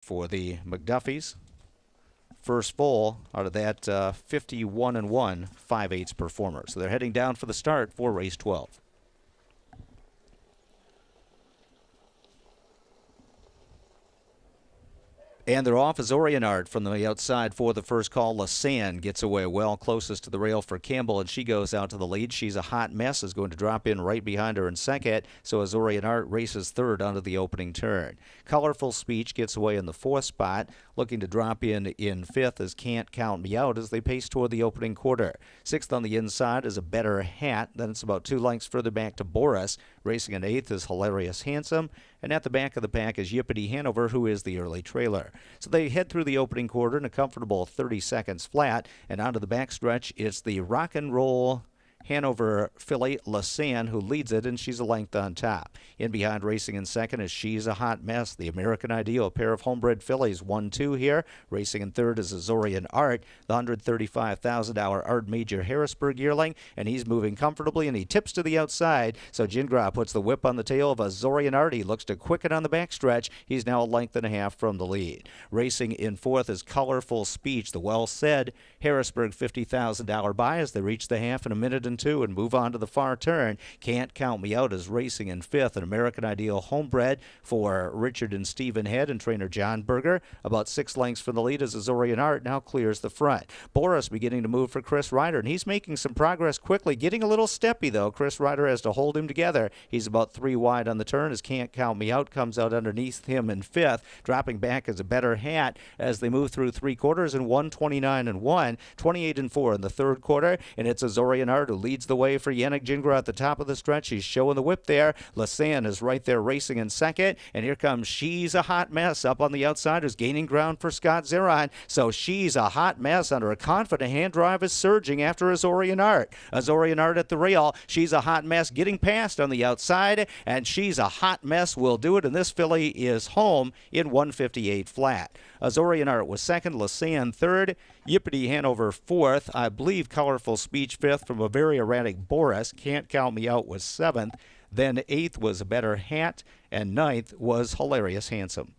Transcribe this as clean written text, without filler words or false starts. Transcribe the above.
for the McDuffies. First full out of that 51-1 5/8 performer. So they're heading down for the start for race 12. And they're off. Azorean Art from the outside for the first call. Lissan gets away well, closest to the rail for Campbell, and she goes out to the lead. She's a hot mess, is going to drop in right behind her in second. So Azorean Art races third onto the opening turn. Colorful Speech gets away in the fourth spot, looking to drop in fifth as Can't Count Me Out as they pace toward the opening quarter. Sixth on the inside is A Better Hat. Then it's about 2 lengths further back to Boris. Racing in eighth is Hilarious Handsome. And at the back of the pack is Yippity Hanover, who is the early trailer. So they head through the opening quarter in a comfortable 30 seconds flat, and onto the backstretch, it's the Rock and Roll Hanover filly Lissan who leads it, and she's a length on top. In behind, racing in second is She's a Hot Mess, the American Ideal, a pair of homebred fillies, 1-2 here. Racing in third is Azorean Art, the $135,000 Art Major Harrisburg yearling, and he's moving comfortably, and he tips to the outside. So Gingras puts the whip on the tail of Azorean Art. He looks to quicken on the backstretch. He's now a length and a half from the lead. Racing in fourth is Colorful Speech, the well-said Harrisburg $50,000 buy as they reach the half in a minute and 2 and move on to the far turn. Can't Count Me Out is racing in fifth. An American Ideal homebred for Richard and Stephen Head and trainer John Berger. About 6 lengths from the lead as Azorean Art now clears the front. Boris beginning to move for Chris Ryder, and he's making some progress quickly. Getting a little steppy, though. Chris Ryder has to hold him together. He's about 3 wide on the turn as Can't Count Me Out comes out underneath him in fifth. Dropping back as A Better Hat as they move through 3 quarters in 1:29-1, 28-4 in the third quarter, and it's Azorean Art who leads the way for Yannick Gingras at the top of the stretch. He's showing the whip there. Lissan is right there racing in second, and here comes She's a Hot Mess up on the outside, who's gaining ground for Scott Zeron. So She's a Hot Mess under a confident hand drive is surging after Azorean Art. Azorean Art at the rail. She's a Hot Mess getting past on the outside, and She's a Hot Mess will do it, and this filly is home in 158 flat. Azorean Art was second, Lissan third, Yippity Hanover fourth, I believe Colorful Speech fifth from a very erratic Boris. Can't Count Me Out was seventh. Then eighth was A Better Hat, and ninth was Hilarious Handsome.